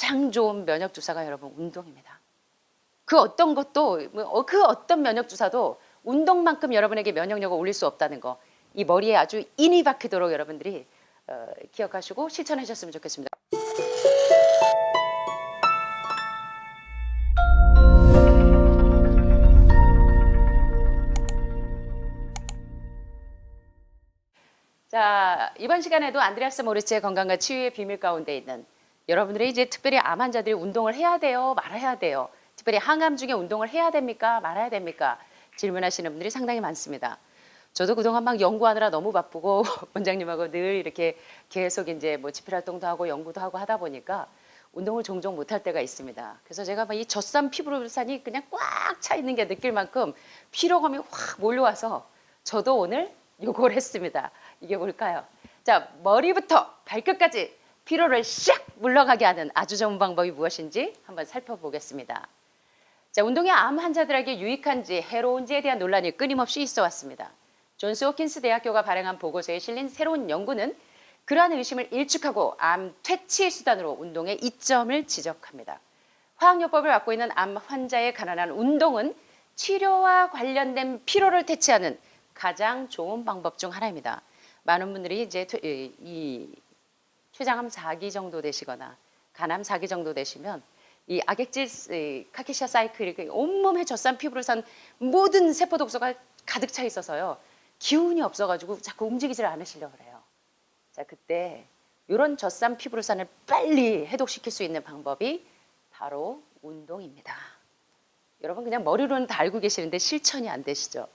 가장 좋은 면역 주사가 여러분 운동입니다. 그 어떤 것도 그 어떤 면역 주사도 운동만큼 여러분에게 면역력을 올릴 수 없다는 거, 이 머리에 아주 인이 박히도록 여러분들이 기억하시고 실천하셨으면 좋겠습니다. 자, 이번 시간에도 안드레아스 모리츠의 건강과 치유의 비밀 가운데 있는 여러분들이 이제 특별히 암 환자들이 운동을 해야 돼요, 말아야 돼요. 특별히 항암 중에 운동을 해야 됩니까, 말아야 됩니까? 질문하시는 분들이 상당히 많습니다. 저도 그동안 막 연구하느라 너무 바쁘고 원장님하고 늘 이렇게 계속 이제 뭐 집필 활동도 하고 연구도 하고 하다 보니까 운동을 종종 못할 때가 있습니다. 그래서 제가 막 이 젖산 피부로산이 그냥 꽉 차 있는 게 느낄 만큼 피로감이 확 몰려와서 저도 오늘 요걸 했습니다. 이게 뭘까요? 자, 머리부터 발끝까지 피로를 샥 물러가게 하는 아주 좋은 방법이 무엇인지 한번 살펴보겠습니다. 자, 운동이 암 환자들에게 유익한지 해로운지에 대한 논란이 끊임없이 있어 왔습니다. 존스 호킨스 대학교가 발행한 보고서에 실린 새로운 연구는 그러한 의심을 일축하고 암 퇴치 수단으로 운동의 이점을 지적합니다. 화학요법을 맡고 있는 암 환자의 가난한 운동은 치료와 관련된 피로를 퇴치하는 가장 좋은 방법 중 하나입니다. 많은 분들이 이제 이 췌장암 4기 정도 되시거나 간암 4기 정도 되시면 이 악액질 카케시아 사이클이 온몸에 젖산 피부를 산 모든 세포 독소가 가득 차 있어서요. 기운이 없어가지고 자꾸 움직이질 않으시려고 그래요. 자, 그때 이런 젖산 피부르산을 빨리 해독시킬 수 있는 방법이 바로 운동입니다. 여러분 그냥 머리로는 다 알고 계시는데 실천이 안 되시죠?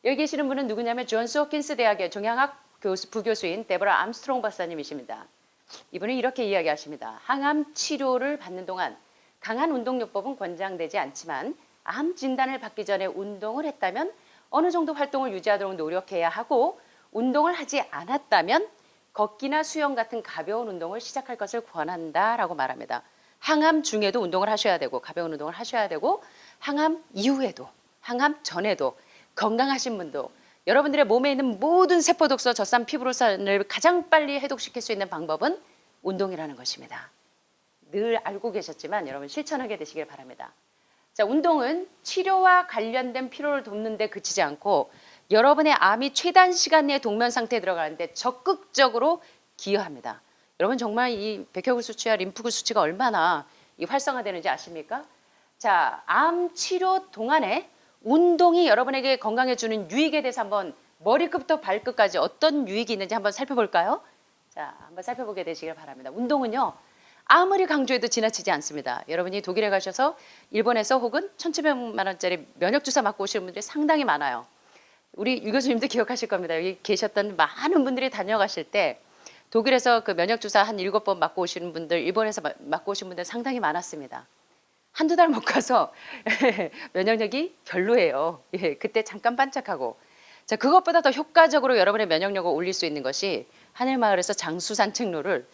여기 계시는 분은 누구냐면 존스 호킨스 대학의 종양학 부교수인 데보라 암스트롱 박사님이십니다. 이분은 이렇게 이야기하십니다. 항암 치료를 받는 동안 강한 운동요법은 권장되지 않지만 암 진단을 받기 전에 운동을 했다면 어느 정도 활동을 유지하도록 노력해야 하고 운동을 하지 않았다면 걷기나 수영 같은 가벼운 운동을 시작할 것을 권한다라고 말합니다. 항암 중에도 운동을 하셔야 되고 가벼운 운동을 하셔야 되고 항암 이후에도 항암 전에도 건강하신 분도 여러분들의 몸에 있는 모든 세포 독소 젖산 피부로산을 가장 빨리 해독시킬 수 있는 방법은 운동이라는 것입니다. 늘 알고 계셨지만 여러분 실천하게 되시길 바랍니다. 자, 운동은 치료와 관련된 피로를 돕는 데 그치지 않고 여러분의 암이 최단 시간 내에 동면 상태에 들어가는데 적극적으로 기여합니다. 여러분 정말 이 백혈구 수치와 림프구 수치가 얼마나 활성화되는지 아십니까? 자, 암 치료 동안에 운동이 여러분에게 건강해 주는 유익에 대해서 한번 머리끝부터 발끝까지 어떤 유익이 있는지 한번 살펴볼까요? 자, 한번 살펴보게 되시길 바랍니다. 운동은요. 아무리 강조해도 지나치지 않습니다. 여러분이 독일에 가셔서 일본에서 혹은 1,700만 원짜리 면역주사 맞고 오시는 분들이 상당히 많아요. 우리 유 교수님도 기억하실 겁니다. 여기 계셨던 많은 분들이 다녀가실 때 독일에서 그 면역주사 한 7번 맞고 오시는 분들, 일본에서 맞고 오신 분들 상당히 많았습니다. 한두 달 못 가서 면역력이 별로예요. 예, 그때 잠깐 반짝하고. 자, 그것보다 더 효과적으로 여러분의 면역력을 올릴 수 있는 것이 하늘마을에서 장수 산책로를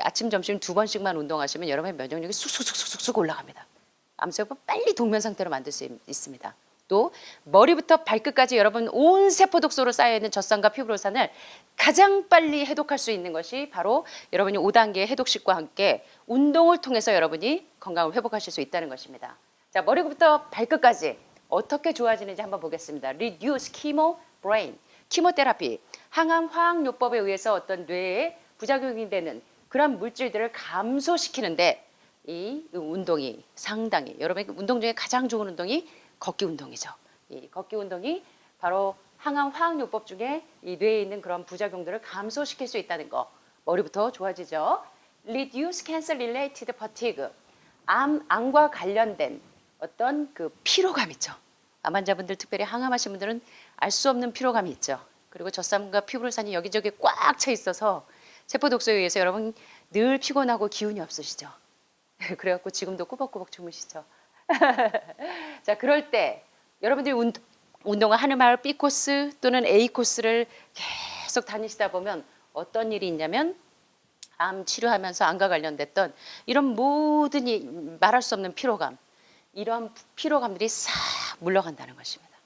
아침, 점심 2번씩만 운동하시면 여러분의 면역력이 쑥쑥쑥쑥 올라갑니다. 암세포 빨리 동면 상태로 만들 수 있습니다. 또 머리부터 발끝까지 여러분 온 세포 독소로 쌓여있는 젖산과 피부로산을 가장 빨리 해독할 수 있는 것이 바로 여러분이 5단계 해독식과 함께 운동을 통해서 여러분이 건강을 회복하실 수 있다는 것입니다. 자, 머리부터 발끝까지 어떻게 좋아지는지 한번 보겠습니다. Reduce chemo brain, 키모테라피, 항암 화학요법에 의해서 어떤 뇌에 부작용이 되는 그런 물질들을 감소시키는데 이 운동이 상당히 여러분의 운동 중에 가장 좋은 운동이 걷기 운동이죠. 이 걷기 운동이 바로 항암 화학요법 중에 이 뇌에 있는 그런 부작용들을 감소시킬 수 있다는 거. 머리부터 좋아지죠. Reduce cancer related fatigue. 암과 관련된 어떤 그 피로감 있죠. 암 환자분들 특별히 항암하신 분들은 알 수 없는 피로감이 있죠. 그리고 젖산과 피부로산이 여기저기 꽉 차 있어서 세포 독소에 의해서 여러분 늘 피곤하고 기운이 없으시죠. 그래갖고 지금도 꾸벅꾸벅 주무시죠. 자, 그럴 때 여러분들이 운동을 하늘마을 B 코스 또는 A 코스를 계속 다니시다 보면 어떤 일이 있냐면 암 치료하면서 암과 관련됐던 이런 모든 말할 수 없는 피로감, 이런 피로감들이 싹 물러간다는 것입니다.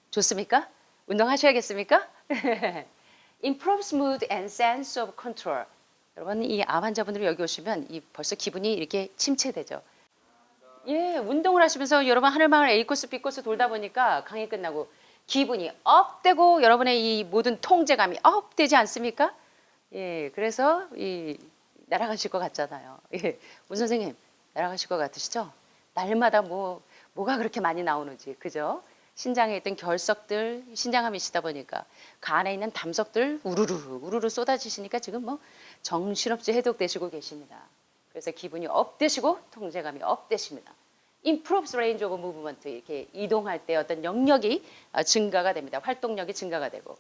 좋습니까? 운동하셔야겠습니까? Improves mood and sense of control. 여러분 이 암 환자분들이 여기 오시면 이 벌써 기분이 이렇게 침체되죠. 예, 운동을 하시면서 여러분 하늘마을 A코스 B코스 돌다 보니까 강의 끝나고 기분이 업되고 여러분의 이 모든 통제감이 업되지 않습니까? 예, 그래서 이 날아가실 것 같잖아요. 예, 문 선생님 날아가실 것 같으시죠? 날마다 뭐가 그렇게 많이 나오는지 그죠? 신장에 있던 결석들 신장암이시다 보니까 그 안에 있는 담석들 우르르 쏟아지시니까 지금 뭐 정신없이 해독되시고 계십니다. 그래서 기분이 업되시고 통제감이 업되십니다. Improves range of movement 이렇게 이동할 때 어떤 영역이 증가가 됩니다. 활동력이 증가가 되고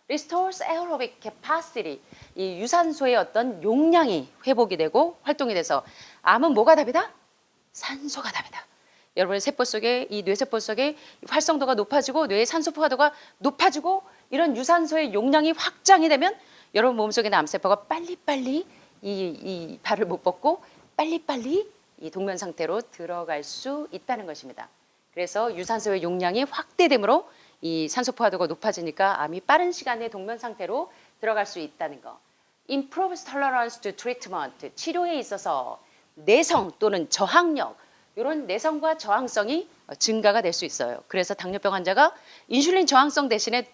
Restores aerobic capacity 이 유산소의 어떤 용량이 회복이 되고 활동이 돼서 암은 뭐가 답이다? 산소가 답이다. 여러분의 세포 속에 이 뇌세포 속에 활성도가 높아지고 뇌의 산소 포화도가 높아지고 이런 유산소의 용량이 확장이 되면 여러분 몸속에 있는 암세포가 빨리빨리 이 발을 못 뻗고 빨리빨리 이 동면 상태로 들어갈 수 있다는 것입니다. 그래서 유산소의 용량이 확대되므로 이 산소 포화도가 높아지니까 암이 빠른 시간에 동면 상태로 들어갈 수 있다는 거. Improves tolerance to treatment 치료에 있어서 내성 또는 저항력 이런 내성과 저항성이 증가가 될 수 있어요. 그래서 당뇨병 환자가 인슐린 저항성 대신에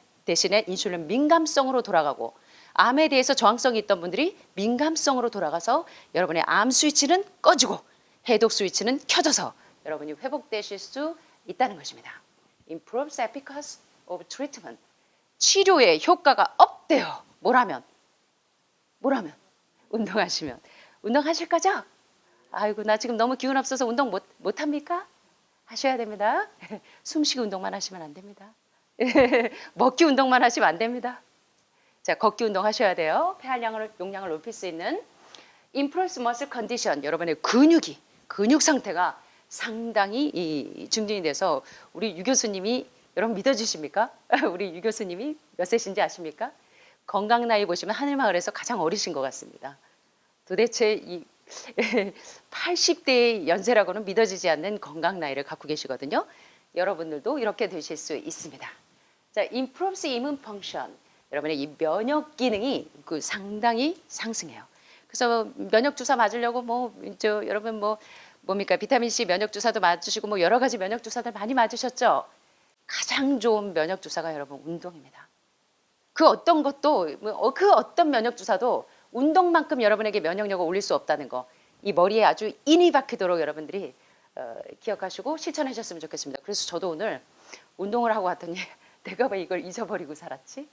인슐린 민감성으로 돌아가고 암에 대해서 저항성이 있던 분들이 민감성으로 돌아가서 여러분의 암 스위치는 꺼지고 해독 스위치는 켜져서 여러분이 회복되실 수 있다는 것입니다. Improves efficacy of treatment. 치료의 효과가 업돼요. 뭐라면? 운동하시면. 운동하실 거죠? 아이고 나 지금 너무 기운 없어서 운동 못 합니까? 하셔야 됩니다. 숨쉬기 운동만 하시면 안 됩니다. 먹기 운동만 하시면 안 됩니다. 자, 걷기 운동 하셔야 돼요. 폐활량을 용량을 높일 수 있는 improves muscle condition. 여러분의 근육 상태가 상당히 증진이 돼서 우리 유 교수님이 여러분 믿어주십니까? 우리 유 교수님이 몇 세신지 아십니까? 건강 나이 보시면 하늘마을에서 가장 어리신 것 같습니다. 도대체 이 80대의 연세라고는 믿어지지 않는 건강 나이를 갖고 계시거든요. 여러분들도 이렇게 되실 수 있습니다. 자, improves immune function. 여러분의 이 면역 기능이 상당히 상승해요. 그래서 면역 주사 맞으려고 여러분 뭡니까 비타민 C 면역 주사도 맞으시고 여러 가지 면역 주사들 많이 맞으셨죠. 가장 좋은 면역 주사가 여러분 운동입니다. 그 어떤 면역 주사도 운동만큼 여러분에게 면역력을 올릴 수 없다는 거. 이 머리에 아주 인이 박히도록 여러분들이 기억하시고 실천하셨으면 좋겠습니다. 그래서 저도 오늘 운동을 하고 왔더니 내가 왜 이걸 잊어버리고 살았지?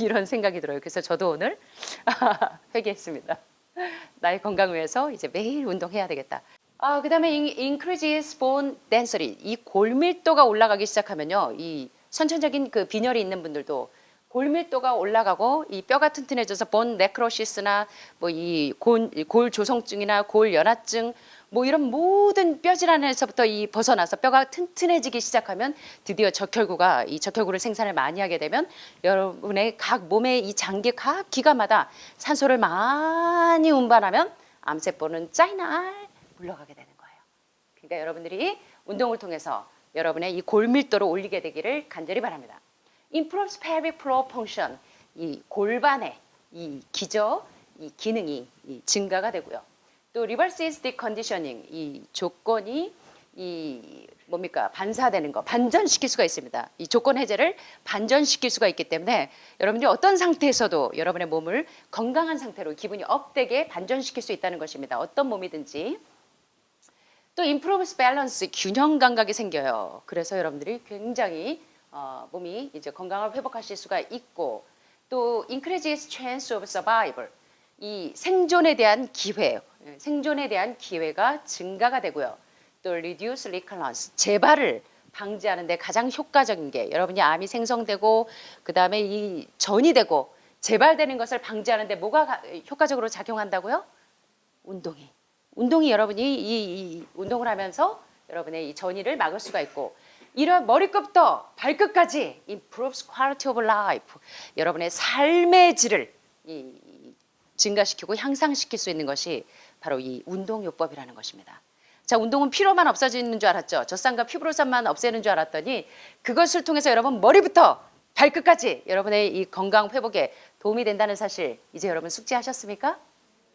이런 생각이 들어요. 그래서 저도 오늘 회개했습니다. 나의 건강을 위해서 이제 매일 운동해야 되겠다. 그 다음에 increases bone density. 이 골밀도가 올라가기 시작하면요. 이 선천적인 그 빈혈이 있는 분들도 골밀도가 올라가고 이 뼈가 튼튼해져서 본 네크로시스나 이 골 조성증이나 골 연화증 이런 모든 뼈 질환에서부터 벗어나서 뼈가 튼튼해지기 시작하면 드디어 이 적혈구를 생산을 많이 하게 되면 여러분의 각 몸의 이 장기 각 기관마다 산소를 많이 운반하면 암세포는 짜이날 물러가게 되는 거예요. 그러니까 여러분들이 운동을 통해서 여러분의 이 골밀도를 올리게 되기를 간절히 바랍니다. Improves pelvic floor function. 이 골반의 이 기능이 증가가 되고요. 또 reverses the conditioning. 이 조건이 반사되는 거, 반전시킬 수가 있습니다. 이 조건 해제를 반전시킬 수가 있기 때문에 여러분들이 어떤 상태에서도 여러분의 몸을 건강한 상태로 기분이 업되게 반전시킬 수 있다는 것입니다. 어떤 몸이든지. 또 improves balance. 균형 감각이 생겨요. 그래서 여러분들이 굉장히 몸이 이제 건강을 회복하실 수가 있고 또 increases chance of survival. 이 생존에 대한 기회가 증가가 되고요. 또 reduce recurrence. 재발을 방지하는 데 가장 효과적인 게 여러분이 암이 생성되고 그다음에 이 전이 되고 재발되는 것을 방지하는 데 뭐가 효과적으로 작용한다고요? 운동이 여러분이 이 운동을 하면서 여러분의 이 전이를 막을 수가 있고 이런 머리끝부터 발끝까지 improves quality of life. 여러분의 삶의 질을 증가시키고 향상시킬 수 있는 것이 바로 이 운동요법이라는 것입니다. 자, 운동은 피로만 없어지는 줄 알았죠. 젖산과 피부로산만 없애는 줄 알았더니 그것을 통해서 여러분 머리부터 발끝까지 여러분의 이 건강 회복에 도움이 된다는 사실 이제 여러분 숙지하셨습니까?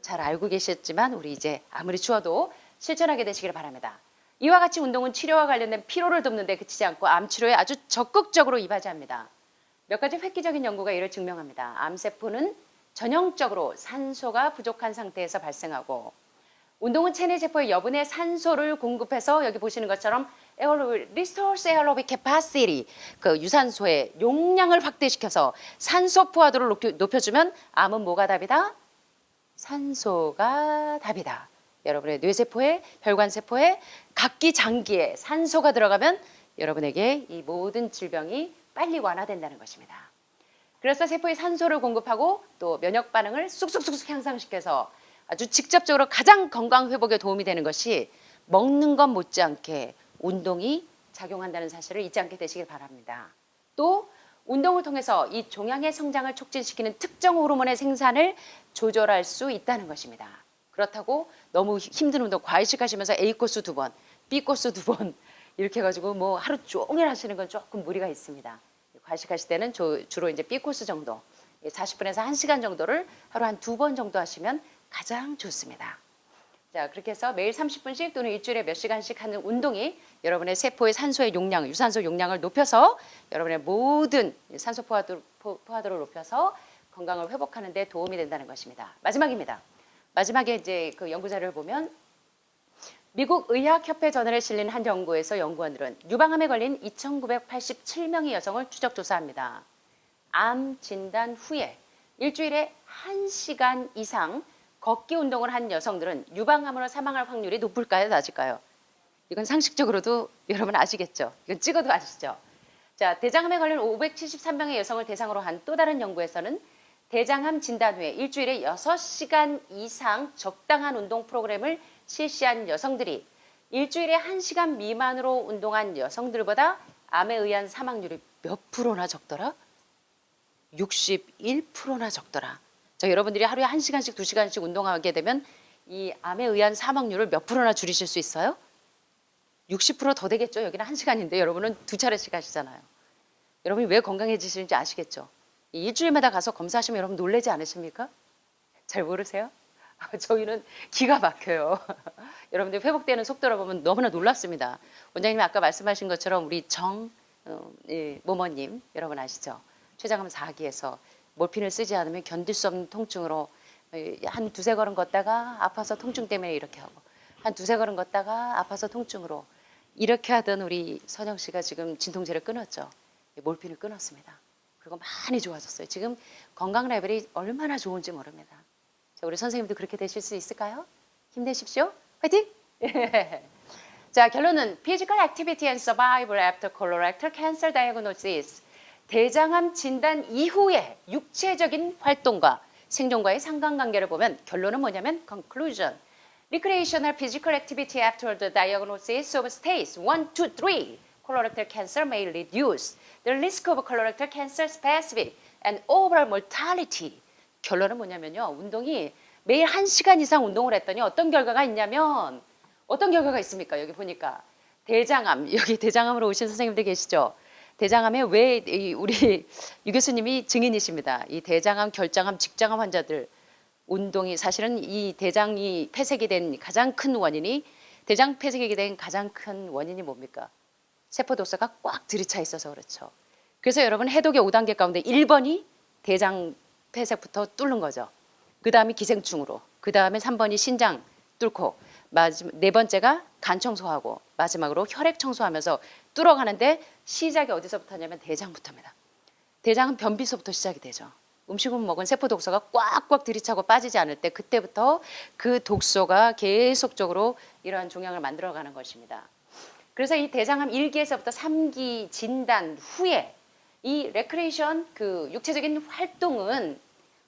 잘 알고 계셨지만 우리 이제 아무리 추워도 실천하게 되시길 바랍니다. 이와 같이 운동은 치료와 관련된 피로를 돕는 데 그치지 않고 암 치료에 아주 적극적으로 이바지합니다. 몇 가지 획기적인 연구가 이를 증명합니다. 암세포는 전형적으로 산소가 부족한 상태에서 발생하고 운동은 체내 세포에 여분의 산소를 공급해서 여기 보시는 것처럼 restores aerobic capacity, 그 유산소의 용량을 확대시켜서 산소 포화도를 높여주면 암은 뭐가 답이다? 산소가 답이다. 여러분의 뇌세포에 혈관세포에 각기 장기에 산소가 들어가면 여러분에게 이 모든 질병이 빨리 완화된다는 것입니다. 그래서 세포에 산소를 공급하고 또 면역 반응을 쑥쑥쑥 향상시켜서 아주 직접적으로 가장 건강 회복에 도움이 되는 것이 먹는 것 못지않게 운동이 작용한다는 사실을 잊지 않게 되시길 바랍니다. 또 운동을 통해서 이 종양의 성장을 촉진시키는 특정 호르몬의 생산을 조절할 수 있다는 것입니다. 그렇다고 너무 힘든 운동 과일식 하시면서 A코스 2번, B코스 2번 이렇게 해가지고 뭐 하루 종일 하시는 건 조금 무리가 있습니다. 과일식 하실 때는 주로 이제 B코스 정도, 40분에서 1시간 정도를 하루 한 2번 정도 하시면 가장 좋습니다. 자, 그렇게 해서 매일 30분씩 또는 일주일에 몇 시간씩 하는 운동이 여러분의 세포의 산소의 용량, 유산소 용량을 높여서 여러분의 모든 산소 포화도를 높여서 건강을 회복하는 데 도움이 된다는 것입니다. 마지막입니다. 마지막에 이제 그 연구 자료를 보면 미국 의학협회 저널에 실린 한 연구에서 연구원들은 유방암에 걸린 2,987명의 여성을 추적 조사합니다. 암 진단 후에 일주일에 1시간 이상 걷기 운동을 한 여성들은 유방암으로 사망할 확률이 높을까요, 낮을까요? 이건 상식적으로도 여러분 아시겠죠? 이건 찍어도 아시죠? 자, 대장암에 걸린 573명의 여성을 대상으로 한 또 다른 연구에서는 대장암 진단 후에 일주일에 6시간 이상 적당한 운동 프로그램을 실시한 여성들이 일주일에 1시간 미만으로 운동한 여성들보다 암에 의한 사망률이 몇 프로나 적더라? 61%나 적더라. 자, 여러분들이 하루에 1시간씩 2시간씩 운동하게 되면 이 암에 의한 사망률을 몇 프로나 줄이실 수 있어요? 60%더 되겠죠. 여기는 1시간인데 여러분은 2차례씩 하시잖아요. 여러분이 왜 건강해지시는지 아시겠죠? 일주일마다 가서 검사하시면 여러분 놀라지 않으십니까? 잘 모르세요? 저희는 기가 막혀요. 여러분들 회복되는 속도를 보면 너무나 놀랍습니다. 원장님이 아까 말씀하신 것처럼 우리 모모님 여러분 아시죠? 췌장암 4기에서 몰핀을 쓰지 않으면 견딜 수 없는 통증으로 한 두세 걸음 걷다가 아파서 통증 때문에 이렇게 하고 한 두세 걸음 걷다가 아파서 통증으로 이렇게 하던 우리 선영 씨가 지금 진통제를 끊었죠. 몰핀을 끊었습니다. 그리고 많이 좋아졌어요. 지금 건강 레벨이 얼마나 좋은지 모릅니다. 자, 우리 선생님도 그렇게 되실 수 있을까요? 힘내십시오. 화이팅! 자, 결론은 Physical Activity and Survival After Colorectal Cancer Diagnosis. 대장암 진단 이후의 육체적인 활동과 생존과의 상관관계를 보면 결론은 뭐냐면 conclusion. Recreational physical activity after the diagnosis of stage 1, 2, 3 colorectal cancer may reduce the risk of colorectal cancer specific and overall mortality. 결론은 뭐냐면요. 운동이 매일 1시간 이상 운동을 했더니 어떤 결과가 있냐면 어떤 결과가 있습니까? 여기 보니까 대장암, 여기 대장암으로 오신 선생님들 계시죠? 대장암에 왜 우리 유 교수님이 증인이십니다. 이 대장암, 결장암, 직장암 환자들 운동이 사실은 이 대장이 폐색이 된 가장 큰 원인이 대장 폐색이 된 가장 큰 원인이 뭡니까? 세포 독소가 꽉 들이차 있어서 그렇죠. 그래서 여러분 해독의 5단계 가운데 1번이 대장 폐색부터 뚫는 거죠. 그 다음이 기생충으로, 그 다음에 3번이 신장 뚫고, 네 번째가 간 청소하고 마지막으로 혈액 청소하면서 뚫어가는데 시작이 어디서부터 하냐면 대장부터입니다. 대장은 변비서부터 시작이 되죠. 음식을 먹은 세포 독소가 꽉꽉 들이차고 빠지지 않을 때 그때부터 그 독소가 계속적으로 이러한 종양을 만들어가는 것입니다. 그래서 이 대장암 1기에서부터 3기 진단 후에 이 레크레이션 그 육체적인 활동은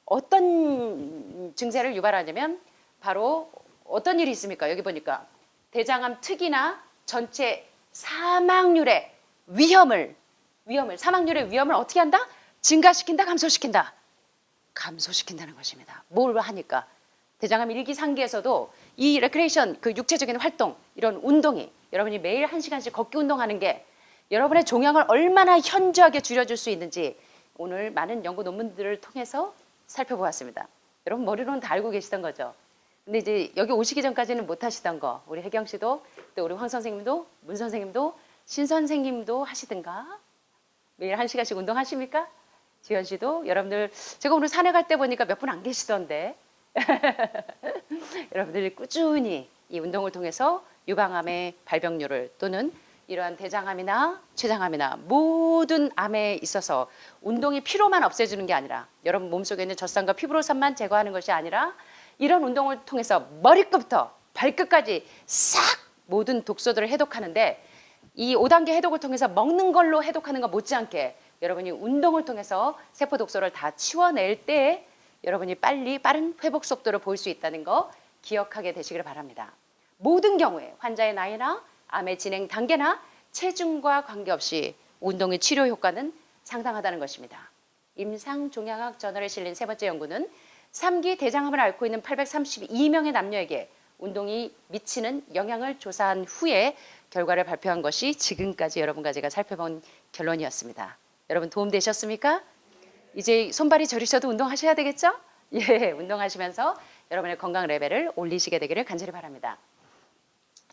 어떤 증세를 유발하냐면 바로 어떤 일이 있습니까? 여기 보니까 대장암 특이나 전체 사망률의 사망률의 위험을 어떻게 한다? 증가시킨다, 감소시킨다? 감소시킨다는 것입니다. 뭘 하니까? 대장암 1기, 3기에서도 이 레크레이션, 그 육체적인 활동, 이런 운동이 여러분이 매일 1시간씩 걷기 운동하는 게 여러분의 종양을 얼마나 현저하게 줄여줄 수 있는지 오늘 많은 연구 논문들을 통해서 살펴보았습니다. 여러분 머리로는 다 알고 계시던 거죠. 근데 이제 여기 오시기 전까지는 못 하시던 거 우리 혜경 씨도 또 우리 황 선생님도 문 선생님도 신 선생님도 하시든가 매일 1시간씩 운동하십니까? 지현 씨도 여러분들 제가 오늘 산에 갈 때 보니까 몇 분 안 계시던데 여러분들이 꾸준히 이 운동을 통해서 유방암의 발병률을 또는 이러한 대장암이나 췌장암이나 모든 암에 있어서 운동이 피로만 없애주는 게 아니라 여러분 몸속에 있는 젖산과 피부로산만 제거하는 것이 아니라 이런 운동을 통해서 머리끝부터 발끝까지 싹 모든 독소들을 해독하는데 이 5단계 해독을 통해서 먹는 걸로 해독하는 것 못지않게 여러분이 운동을 통해서 세포 독소를 다 치워낼 때 여러분이 빠른 회복 속도를 볼 수 있다는 거 기억하게 되시길 바랍니다. 모든 경우에 환자의 나이나 암의 진행 단계나 체중과 관계없이 운동의 치료 효과는 상당하다는 것입니다. 임상종양학 저널에 실린 세 번째 연구는 3기 대장암을 앓고 있는 832명의 남녀에게 운동이 미치는 영향을 조사한 후에 결과를 발표한 것이 지금까지 여러분과 제가 살펴본 결론이었습니다. 여러분 도움 되셨습니까? 이제 손발이 저리셔도 운동하셔야 되겠죠? 예, 운동하시면서 여러분의 건강 레벨을 올리시게 되기를 간절히 바랍니다.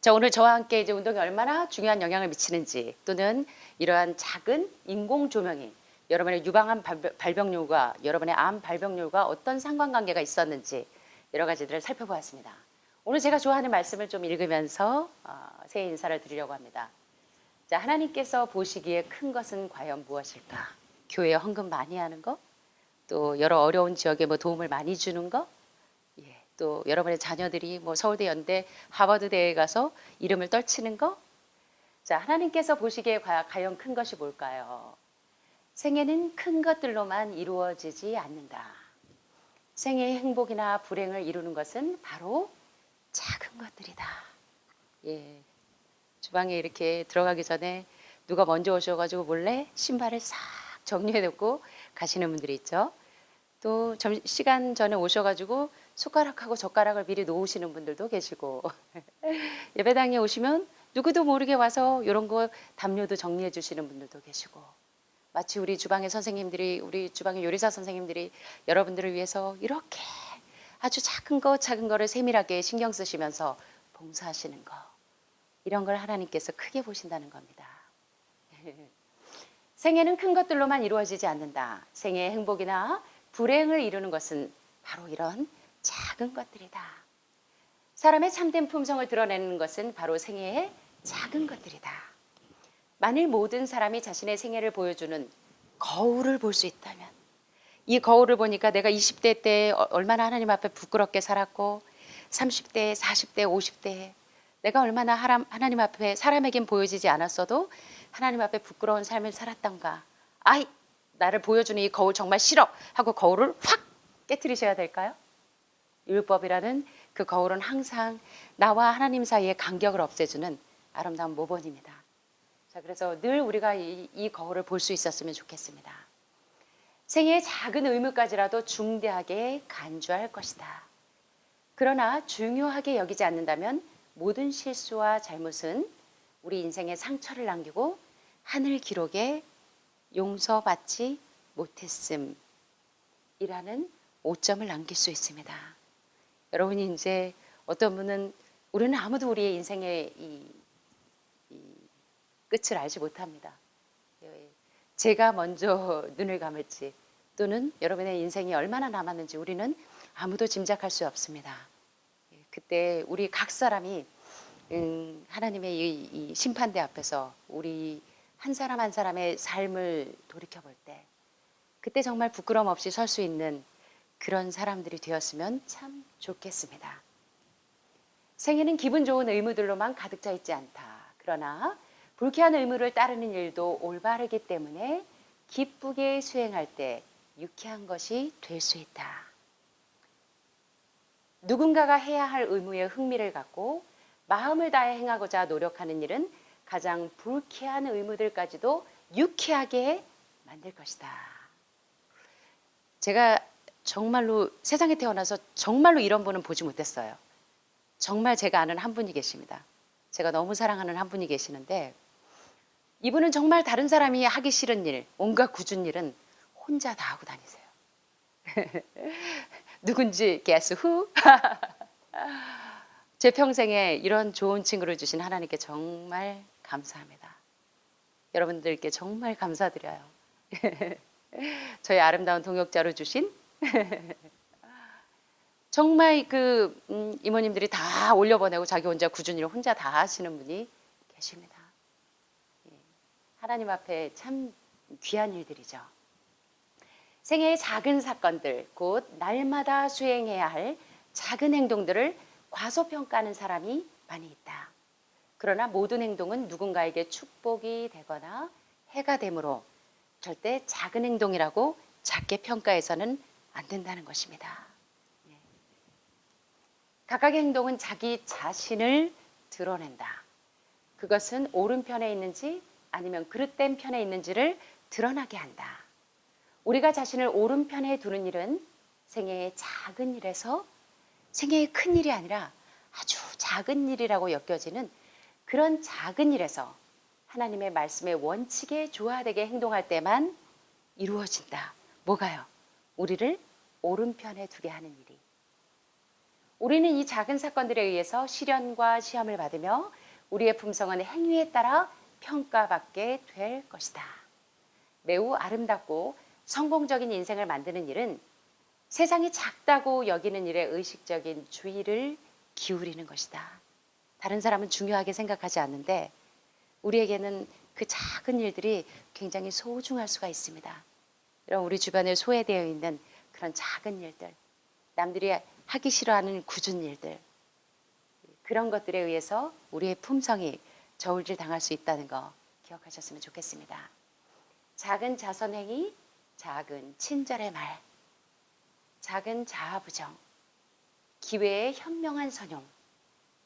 자, 오늘 저와 함께 이제 운동이 얼마나 중요한 영향을 미치는지 또는 이러한 작은 인공 조명이 여러분의 유방암 발병률과 여러분의 암 발병률과 어떤 상관관계가 있었는지 여러 가지들을 살펴보았습니다. 오늘 제가 좋아하는 말씀을 좀 읽으면서 새해 인사를 드리려고 합니다. 자, 하나님께서 보시기에 큰 것은 과연 무엇일까? 교회에 헌금 많이 하는 거? 또 여러 어려운 지역에 뭐 도움을 많이 주는 거? 예, 또 여러분의 자녀들이 뭐 서울대, 연대, 하버드대에 가서 이름을 떨치는 거? 자, 하나님께서 보시기에 과연 큰 것이 뭘까요? 생애는 큰 것들로만 이루어지지 않는다. 생애의 행복이나 불행을 이루는 것은 바로 작은 것들이다. 예, 주방에 이렇게 들어가기 전에 누가 먼저 오셔가지고 몰래 신발을 싹 정리해 놓고 가시는 분들이 있죠. 또 시간 전에 오셔가지고 숟가락하고 젓가락을 미리 놓으시는 분들도 계시고 예배당에 오시면 누구도 모르게 와서 이런 거 담요도 정리해 주시는 분들도 계시고 마치 우리 주방의 선생님들이 우리 주방의 요리사 선생님들이 여러분들을 위해서 이렇게 아주 작은 거를 세밀하게 신경 쓰시면서 봉사하시는 거 이런 걸 하나님께서 크게 보신다는 겁니다. 생애는 큰 것들로만 이루어지지 않는다. 생애의 행복이나 불행을 이루는 것은 바로 이런 작은 것들이다. 사람의 참된 품성을 드러내는 것은 바로 생애의 작은 것들이다. 만일 모든 사람이 자신의 생애를 보여주는 거울을 볼 수 있다면 이 거울을 보니까 내가 20대 때 얼마나 하나님 앞에 부끄럽게 살았고 30대, 40대, 50대 내가 얼마나 하나님 앞에 사람에겐 보여지지 않았어도 하나님 앞에 부끄러운 삶을 살았던가. 아이, 나를 보여주는 이 거울 정말 싫어 하고 거울을 확 깨트리셔야 될까요? 율법이라는 그 거울은 항상 나와 하나님 사이의 간격을 없애주는 아름다운 모본입니다. 자, 그래서 늘 우리가 이 거울을 볼 수 있었으면 좋겠습니다. 생애의 작은 의무까지라도 중대하게 간주할 것이다. 그러나 중요하게 여기지 않는다면 모든 실수와 잘못은 우리 인생에 상처를 남기고 하늘 기록에 용서받지 못했음이라는 오점을 남길 수 있습니다. 여러분이 이제 어떤 분은 우리는 아무도 우리의 인생의 이 끝을 알지 못합니다. 제가 먼저 눈을 감을지 또는 여러분의 인생이 얼마나 남았는지 우리는 아무도 짐작할 수 없습니다. 그때 우리 각 사람이 하나님의 이 심판대 앞에서 우리 한 사람 한 사람의 삶을 돌이켜볼 때 그때 정말 부끄럼 없이 설 수 있는 그런 사람들이 되었으면 참 좋겠습니다. 생애는 기분 좋은 의무들로만 가득 차 있지 않다. 그러나 불쾌한 의무를 따르는 일도 올바르기 때문에 기쁘게 수행할 때 유쾌한 것이 될 수 있다. 누군가가 해야 할 의무에 흥미를 갖고 마음을 다해 행하고자 노력하는 일은 가장 불쾌한 의무들까지도 유쾌하게 만들 것이다. 제가 정말로 세상에 태어나서 정말로 이런 분은 보지 못했어요. 정말 제가 아는 한 분이 계십니다. 제가 너무 사랑하는 한 분이 계시는데 이분은 정말 다른 사람이 하기 싫은 일, 온갖 굳은 일은 혼자 다 하고 다니세요. 누군지 guess who? 제 평생에 이런 좋은 친구를 주신 하나님께 정말 감사합니다. 여러분들께 정말 감사드려요. 저희 아름다운 동역자로 주신 정말 이모님들이 다 올려보내고 자기 혼자 꾸준히 혼자 다 하시는 분이 계십니다. 예, 하나님 앞에 참 귀한 일들이죠. 생애의 작은 사건들, 곧 날마다 수행해야 할 작은 행동들을 과소평가하는 사람이 많이 있다. 그러나 모든 행동은 누군가에게 축복이 되거나 해가 되므로 절대 작은 행동이라고 작게 평가해서는 안 된다는 것입니다. 각각의 행동은 자기 자신을 드러낸다. 그것은 오른편에 있는지 아니면 그릇된 편에 있는지를 드러나게 한다. 우리가 자신을 오른편에 두는 일은 생애의 작은 일에서 생애의 큰 일이 아니라 아주 작은 일이라고 여겨지는 그런 작은 일에서 하나님의 말씀의 원칙에 조화되게 행동할 때만 이루어진다. 뭐가요? 우리를 오른편에 두게 하는 일이. 우리는 이 작은 사건들에 의해서 시련과 시험을 받으며 우리의 품성은 행위에 따라 평가받게 될 것이다. 매우 아름답고 성공적인 인생을 만드는 일은 세상이 작다고 여기는 일에 의식적인 주의를 기울이는 것이다. 다른 사람은 중요하게 생각하지 않는데 우리에게는 그 작은 일들이 굉장히 소중할 수가 있습니다. 이런 우리 주변에 소외되어 있는 그런 작은 일들, 남들이 하기 싫어하는 굳은 일들, 그런 것들에 의해서 우리의 품성이 저울질 당할 수 있다는 거 기억하셨으면 좋겠습니다. 작은 자선행위, 작은 친절의 말, 작은 자아부정, 기회의 현명한 선용,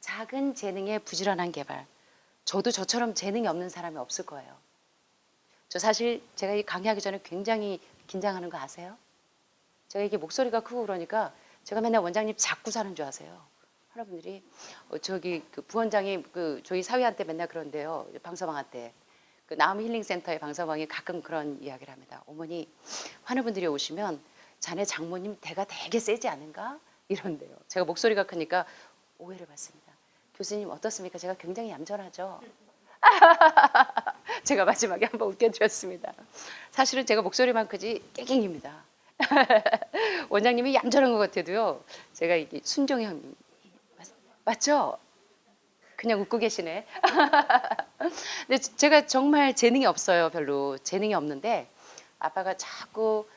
작은 재능의 부지런한 개발. 저도 저처럼 재능이 없는 사람이 없을 거예요. 저 사실 제가 이 강의하기 전에 굉장히 긴장하는 거 아세요? 제가 이게 목소리가 크고 그러니까 제가 맨날 원장님 자꾸 사는 줄 아세요. 여러분들이 저기 그 부원장이 저희 사위한테 맨날 그런데요. 방서방한테 그 나음 힐링 센터의 방서방이 가끔 그런 이야기를 합니다. 어머니 환우분들이 오시면 자네 장모님 대가 되게 세지 않은가? 이런데요. 제가 목소리가 크니까 오해를 받습니다. 교수님 어떻습니까? 제가 굉장히 얌전하죠. 제가 마지막에 한번 웃겨드렸습니다. 사실은 제가 목소리만 크지 깽깽입니다. 원장님이 얌전한 것 같아도요. 제가 이게 순종형 맞죠? 그냥 웃고 계시네. 근데 제가 정말 재능이 없어요. 별로 재능이 없는데 아빠가 자꾸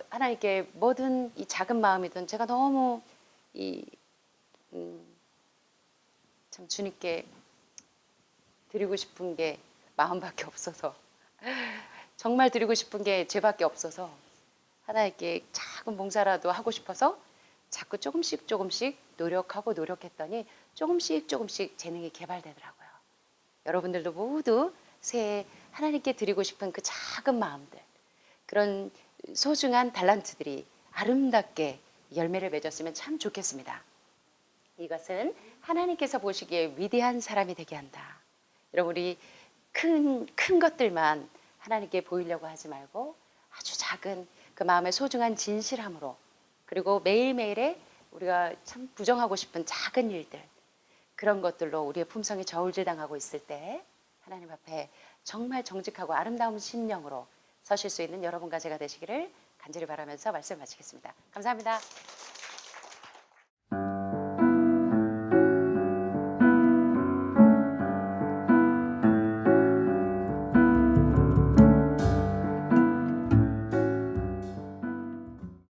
하나님께 뭐든 이 작은 마음이든 제가 너무 참 주님께 드리고 싶은 게 마음밖에 없어서 정말 드리고 싶은 게 죄밖에 없어서 하나님께 작은 봉사라도 하고 싶어서 자꾸 조금씩 노력하고 노력했더니 조금씩 재능이 개발되더라고요. 여러분들도 모두 새해 하나님께 드리고 싶은 그 작은 마음들, 그런 소중한 달란트들이 아름답게 열매를 맺었으면 참 좋겠습니다. 이것은 하나님께서 보시기에 위대한 사람이 되게 한다. 여러분 우리 큰 것들만 하나님께 보이려고 하지 말고 아주 작은 그 마음의 소중한 진실함으로, 그리고 매일매일에 우리가 참 부정하고 싶은 작은 일들, 그런 것들로 우리의 품성이 저울질당하고 있을 때 하나님 앞에 정말 정직하고 아름다운 심령으로 서실 수 있는 여러분과 제가 되시기를 간절히 바라면서 말씀 마치겠습니다. 감사합니다.